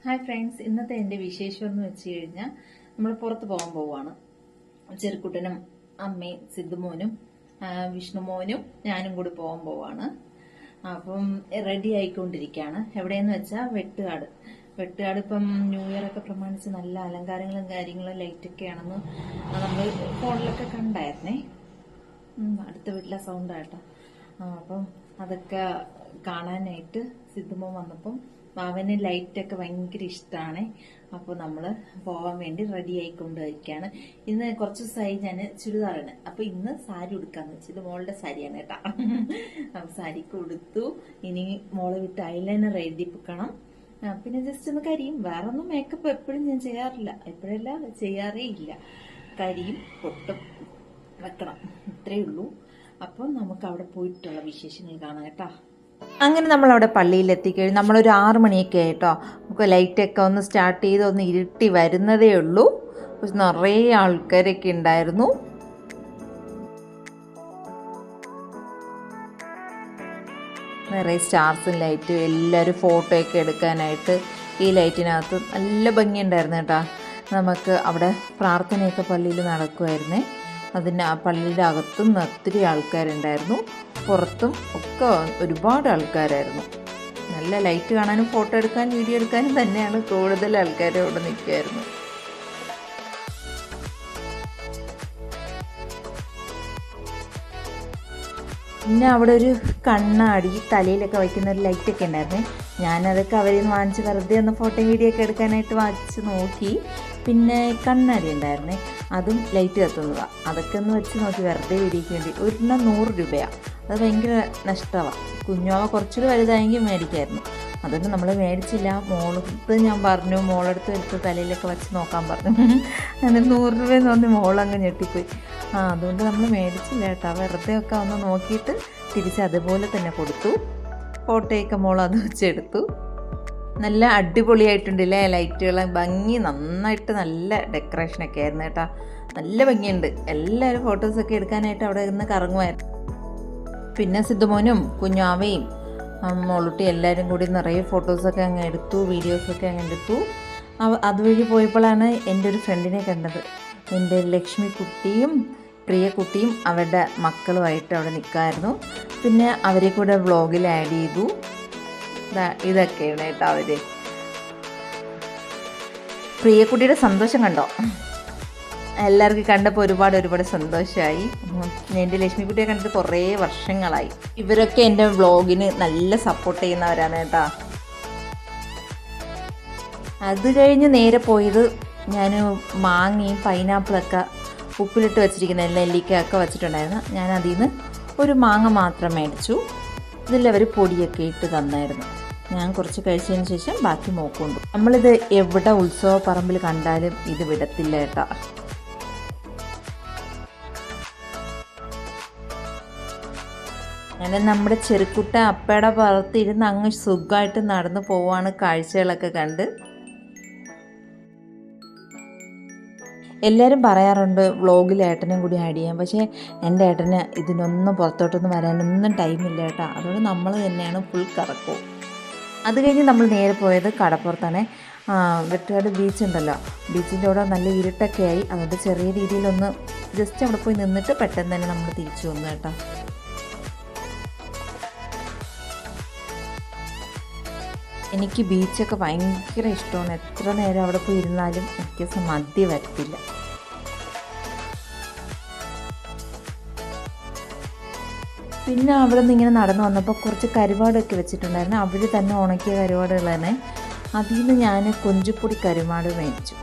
Hi friends, ഇന്നത്തെ എൻ്റെ വിശേഷം എന്ന് വെച്ച് കഴിഞ്ഞാൽ നമ്മൾ പുറത്ത് പോകാൻ പോവാണ്. ചെറുക്കുട്ടനും അമ്മയും സിദ്ധുമോനും വിഷ്ണുമോനും ഞാനും കൂടി പോകാൻ പോവാണ്. അപ്പം റെഡി ആയിക്കൊണ്ടിരിക്കുകയാണ്. എവിടെയെന്ന് വെച്ചാൽ വെട്ടുകാട് ഇപ്പം ന്യൂ ഇയർ ഒക്കെ പ്രമാണിച്ച് നല്ല അലങ്കാരങ്ങളും കാര്യങ്ങളും ലൈറ്റൊക്കെയാണെന്ന് നമ്മൾ ഫോണിലൊക്കെ കണ്ടായിരുന്നേ. അടുത്ത വീട്ടിലെ സൗണ്ടാട്ടോ. അപ്പം അതൊക്കെ കാണാനായിട്ട് സിദ്ധുമോൻ വന്നപ്പം അവന് ലൈറ്റൊക്കെ ഭയങ്കര ഇഷ്ടമാണ്. അപ്പോൾ നമ്മൾ പോവാൻ വേണ്ടി റെഡി ആയിക്കൊണ്ടിരിക്കുകയാണ്. ഇന്ന് കുറച്ച് ദിവസമായി ഞാൻ ചുരിദാറാണ്. അപ്പോൾ ഇന്ന് സാരി ഉടുക്കാന്ന് വെച്ചത് മോളുടെ സാരിയാണ് കേട്ടാ. അപ്പം സാരിക്ക് ഉടുത്തു. ഇനി മോളെ വിട്ട് ഐലൈനർ എഴുതിപ്പിക്കണം. പിന്നെ ജസ്റ്റ് ഒന്ന് കരിയും. വേറെ ഒന്നും മേക്കപ്പ് എപ്പോഴും ഞാൻ ചെയ്യാറില്ല, എപ്പോഴല്ല ചെയ്യാറേ ഇല്ല. കരിയും പൊട്ടും വെക്കണം, ഇത്രയേ ഉള്ളൂ. അപ്പോൾ നമുക്ക് അവിടെ പോയിട്ടുള്ള വിശേഷങ്ങൾ കാണാം കേട്ടോ. അങ്ങനെ നമ്മളവിടെ പള്ളിയിൽ എത്തിക്കഴിഞ്ഞ് നമ്മളൊരു 6 മണിയൊക്കെ ആയിട്ടോ. നമുക്ക് ലൈറ്റൊക്കെ ഒന്ന് സ്റ്റാർട്ട് ചെയ്ത് ഒന്ന് ഇരുട്ടി വരുന്നതേ ഉള്ളൂ. നിറയെ ആൾക്കാരൊക്കെ ഉണ്ടായിരുന്നു. നിറയെ സ്റ്റാർസും ലൈറ്റും എല്ലാവരും ഫോട്ടോയൊക്കെ എടുക്കാനായിട്ട് ഈ ലൈറ്റിനകത്ത് നല്ല ഭംഗിയുണ്ടായിരുന്നു കേട്ടോ. നമുക്ക് അവിടെ പ്രാർത്ഥനയൊക്കെ പള്ളിയിൽ നടക്കുമായിരുന്നേ. അതിന് ആ പള്ളിയുടെ അകത്തും ഒത്തിരി ആൾക്കാരുണ്ടായിരുന്നു, പുറത്തും ഒക്കെ ഒരുപാട് ആൾക്കാരായിരുന്നു. നല്ല ലൈറ്റ് കാണാനും ഫോട്ടോ എടുക്കാനും വീഡിയോ എടുക്കാനും തന്നെയാണ് കൂടുതൽ ആൾക്കാർ അവിടെ നിൽക്കുമായിരുന്നു. പിന്നെ അവിടെ ഒരു കണ്ണാടി തലയിലൊക്കെ വയ്ക്കുന്ന ഒരു ലൈറ്റൊക്കെ ഉണ്ടായിരുന്നേ. ഞാനതൊക്കെ അവരിൽ നിന്ന് വാങ്ങിച്ച് വെറുതെ ഒന്ന് ഫോട്ടോ വീഡിയോ ഒക്കെ എടുക്കാനായിട്ട് വാങ്ങിച്ച് നോക്കി. പിന്നെ കണ്ണാടി ഉണ്ടായിരുന്നേ, അതും ലൈറ്റ് കത്തുന്നതാണ്. അതൊക്കെ ഒന്ന് വെച്ച് നോക്കി വെറുതെ വീഡിയോയ്ക്ക് വേണ്ടി. ഒരെണ്ണം 100 രൂപയാണ്. അത് ഭയങ്കര നഷ്ടമാണ്. കുഞ്ഞാവ കുറച്ചുകൂടി വലുതായെങ്കിൽ മേടിക്കായിരുന്നു. അതുകൊണ്ട് നമ്മൾ മേടിച്ചില്ല. മോളടുത്ത് ഞാൻ പറഞ്ഞു, മോളടുത്ത് എടുത്ത് തലയിലൊക്കെ വെച്ച് നോക്കാൻ പറഞ്ഞു. അങ്ങനെ 100 രൂപയെന്ന് പറഞ്ഞ് മോളങ്ങ് ഞെട്ടിപ്പോയി. അതുകൊണ്ട് നമ്മൾ മേടിച്ചില്ല കേട്ടോ. വെറുതെ ഒക്കെ ഒന്ന് നോക്കിയിട്ട് തിരിച്ച് അതുപോലെ തന്നെ കൊടുത്തു. ഫോട്ടോയൊക്കെ മോൾ അത് വെച്ചെടുത്തു. നല്ല അടിപൊളിയായിട്ടുണ്ടല്ലേ ലൈറ്റുകൾ, ഭംഗി നന്നായിട്ട്, നല്ല ഡെക്കറേഷനൊക്കെ ആയിരുന്നു കേട്ടോ. നല്ല ഭംഗിയുണ്ട്. എല്ലാവരും ഫോട്ടോസൊക്കെ എടുക്കാനായിട്ട് അവിടെ നിന്ന് കറങ്ങുമായിരുന്നു. പിന്നെ സിദ്ധുമോനും കുഞ്ഞാവയും മോളുട്ടി എല്ലാവരും കൂടി നിറയെ ഫോട്ടോസൊക്കെ അങ്ങ് എടുത്തു, വീഡിയോസൊക്കെ അങ്ങ് എടുത്തു. അതുവഴി പോയപ്പോഴാണ് എൻ്റെ ഒരു ഫ്രണ്ടിനെ കണ്ടത്. എൻ്റെ ലക്ഷ്മി കുട്ടിയും പ്രിയ കുട്ടിയും അവരുടെ മക്കളുമായിട്ട് അവിടെ നിൽക്കായിരുന്നു. പിന്നെ അവരെ കൂടെ വ്ളോഗിൽ ആഡ് ചെയ്തു. ഇതൊക്കെയാണ് കേട്ടോ അവർ. പ്രിയക്കുട്ടിയുടെ സന്തോഷം കണ്ടോ? എല്ലാവർക്കും കണ്ടപ്പോൾ ഒരുപാട് സന്തോഷമായി. എൻ്റെ ലക്ഷ്മിക്കുട്ടിയെ കണ്ടിട്ട് കുറേ വർഷങ്ങളായി. ഇവരൊക്കെ എൻ്റെ വ്ളോഗിന് നല്ല സപ്പോർട്ട് ചെയ്യുന്നവരാണ് കേട്ടോ. അത് കഴിഞ്ഞ് നേരെ പോയത് ഞാൻ മാങ്ങയും പൈനാപ്പിളൊക്കെ ഉപ്പിലിട്ട് വെച്ചിരിക്കുന്ന നെല്ലിക്കയൊക്കെ വെച്ചിട്ടുണ്ടായിരുന്നു. ഞാൻ അതിൽ നിന്ന് ഒരു മാങ്ങ മാത്രം മേടിച്ചു. ഇതിലവർ പൊടിയൊക്കെ ഇട്ട് തന്നായിരുന്നു. ഞാൻ കുറച്ച് കഴിച്ചതിന് ശേഷം ബാക്കി നോക്കുന്നുണ്ട്. നമ്മളിത് എവിടെ ഉത്സവ പറമ്പിൽ കണ്ടാലും ഇത് വിടത്തില്ല കേട്ടോ. അങ്ങനെ നമ്മുടെ ചെറുക്കുട്ട അപ്പയുടെ പുറത്തിരുന്ന് അങ്ങ് സുഖമായിട്ട് നടന്നു പോവാണ്, കാഴ്ചകളൊക്കെ കണ്ട്. എല്ലാവരും പറയാറുണ്ട് വ്ളോഗിൽ ഏട്ടനും കൂടി ആഡ് ചെയ്യാം. പക്ഷേ എൻ്റെ ഏട്ടന് ഇതിനൊന്നും പുറത്തോട്ടൊന്നും വരാനൊന്നും ടൈമില്ല കേട്ടോ. അതുകൊണ്ട് നമ്മൾ തന്നെയാണ് ഫുൾ കറക്കവും. അത് കഴിഞ്ഞ് നമ്മൾ നേരെ പോയത് കടപ്പുറത്താണ്. വെട്ടുകാട് ബീച്ചുണ്ടല്ലോ, ബീച്ചിൻ്റെ അവിടെ നല്ല ഇരുട്ടൊക്കെ ആയി. അതുകൊണ്ട് ചെറിയ രീതിയിലൊന്ന് ജസ്റ്റ് അവിടെ പോയി നിന്നിട്ട് പെട്ടെന്ന് തന്നെ നമ്മൾ തിരിച്ചു വന്നു കേട്ടോ. എനിക്ക് ബീച്ചൊക്കെ ഭയങ്കര ഇഷ്ടമാണ്. എത്ര നേരം അവിടെ പോയി ഇരുന്നാലും എനിക്ക് മതി വരത്തില്ല. പിന്നെ അവിടെ നിന്ന് ഇങ്ങനെ നടന്നു വന്നപ്പോൾ കുറച്ച് കരുവാടൊക്കെ വെച്ചിട്ടുണ്ടായിരുന്നു. അവർ തന്നെ ഉണക്കിയ കരുവാടുകൾ തന്നെ. അതിൽ നിന്ന് ഞാൻ കൊഞ്ചുപ്പൊടി കരുവാട് മേടിച്ചു.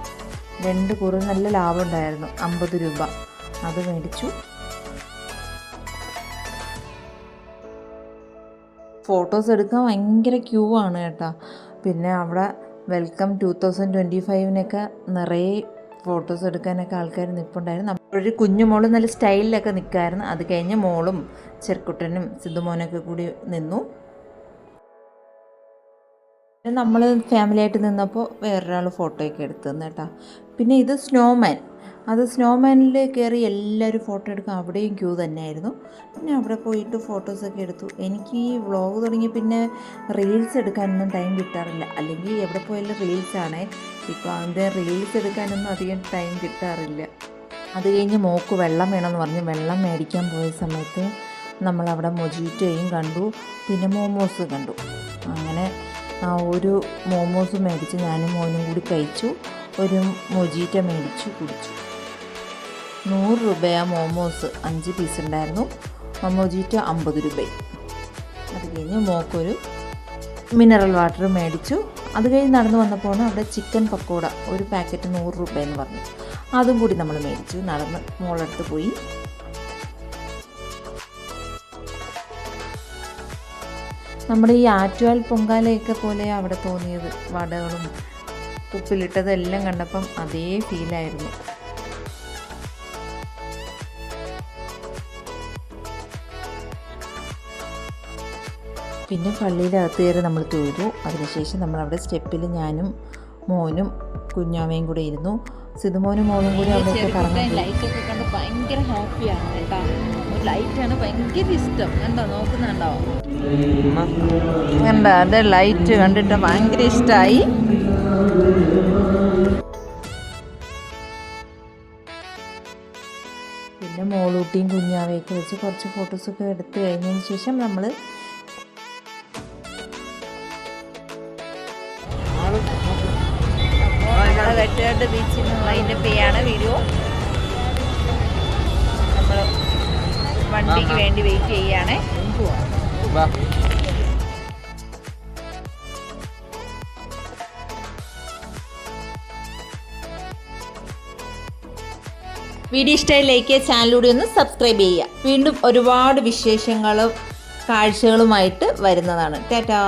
2 കുറി നല്ല ലാഭം ഉണ്ടായിരുന്നു, 50 രൂപ. അത് മേടിച്ചു. ഫോട്ടോസ് എടുക്കാൻ ഭയങ്കര ക്യൂ ആണ് കേട്ടോ. പിന്നെ അവിടെ വെൽക്കം 2025 നിറയെ ഫോട്ടോസ് എടുക്കാനൊക്കെ ആൾക്കാർ നിൽപ്പുണ്ടായിരുന്നു. നമ്മളൊരു കുഞ്ഞു മോള് നല്ല സ്റ്റൈലിലൊക്കെ നിൽക്കായിരുന്നു. അത് കഴിഞ്ഞ് മോളും ചെറുക്കുട്ടനും സിദ്ധുമോനൊക്കെ കൂടി നിന്നു. നമ്മൾ ഫാമിലിയായിട്ട് നിന്നപ്പോൾ വേറൊരാൾ ഫോട്ടോയൊക്കെ എടുത്തു തന്നു കേട്ടോ. പിന്നെ ഇത് സ്നോമാൻ. അത് സ്നോമാനിൽ കയറി എല്ലാവരും ഫോട്ടോ എടുക്കാൻ അവിടെയും ക്യൂ തന്നെയായിരുന്നു. പിന്നെ അവിടെ പോയിട്ട് ഫോട്ടോസൊക്കെ എടുത്തു. എനിക്ക് ഈ വ്ളോഗ് തുടങ്ങി പിന്നെ റീൽസ് എടുക്കാനൊന്നും ടൈം കിട്ടാറില്ല. അല്ലെങ്കിൽ എവിടെ പോയാലും റീൽസാണേ. ഇപ്പോൾ അതിൻ്റെ റീൽസ് എടുക്കാനൊന്നും അധികം ടൈം കിട്ടാറില്ല. അത് കഴിഞ്ഞ് മോക്ക് വെള്ളം വേണമെന്ന് പറഞ്ഞ് വെള്ളം മേടിക്കാൻ പോയ സമയത്ത് നമ്മളവിടെ മൊജീറ്റോയും കണ്ടു, പിന്നെ മോമോസ് കണ്ടു. അങ്ങനെ ഒരു മോമോസ് മേടിച്ച് ഞാനും മോനും കൂടി കഴിച്ചു. ഒരു മൊജീറ്റ മേടിച്ചു കുടിച്ചു. 100 രൂപയാണ് മോമോസ്, 5 പീസ് ഉണ്ടായിരുന്നു. മൊജീറ്റ 50 രൂപയും. അത് കഴിഞ്ഞ് മോക്കൊരു മിനറൽ വാട്ടർ മേടിച്ചു. അത് കഴിഞ്ഞ് നടന്നു വന്നപ്പോൾ അവിടെ ചിക്കൻ പക്കോട ഒരു പാക്കറ്റ് 100 രൂപയെന്ന് പറഞ്ഞു. അതും കൂടി നമ്മൾ മേടിച്ചു. നടന്ന് മോളടുത്ത് പോയി. നമ്മുടെ ഈ ആറ്റുകാൽ പൊങ്കാലയൊക്കെ പോലെ അവിടെ തോന്നിയത്. വടകളും ഉപ്പിലിട്ടതെല്ലാം കണ്ടപ്പം അതേ ഫീലായിരുന്നു. പിന്നെ പള്ളിയുടെ അകത്ത് കയറി നമ്മൾ തൊഴുതു. അതിനുശേഷം നമ്മളവിടെ സ്റ്റെപ്പിൽ ഞാനും മോനും കുഞ്ഞാവയും കൂടെ ഇരുന്നു. സിതുമോനും മോനും കൂടി അവിടെയൊക്കെ കറങ്ങാൻ. ലൈറ്റൊക്കെ കണ്ട് ഭയങ്കര ഹാപ്പിയാണ് കേട്ടോ. ഒരു ലൈറ്റാണ് ഭയങ്കര ഇഷ്ടം. കണ്ടോ, നോക്കുന്നുണ്ടോ? കണ്ടോ, അത് ലൈറ്റ് കണ്ടിട്ട് ഭയങ്കര ഇഷ്ടമായി. പിന്നെ മോളൂട്ടിയും കുഞ്ഞാവയൊക്കെ വെച്ച് കുറച്ച് ഫോട്ടോസൊക്കെ എടുത്ത് കഴിഞ്ഞതിന് ശേഷം നമ്മൾ വെട്ടുകാട് ബീച്ചിൽ നിന്ന് വൈൻഡപ്പ് ചെയ്യാണ് വീഡിയോ. നമ്മൾ വണ്ടിക്ക് വേണ്ടി വെയിറ്റ് ചെയ്യുകയാണേ. വീഡിയോ ഇഷ്ടമായി ലൈക്ക് ചെയ്യുക, ചാനലിലൂടെ ഒന്ന് സബ്സ്ക്രൈബ് ചെയ്യുക. വീണ്ടും ഒരുപാട് വിശേഷങ്ങളും കാഴ്ചകളുമായിട്ട് വരുന്നതാണ്. ടാറ്റാ.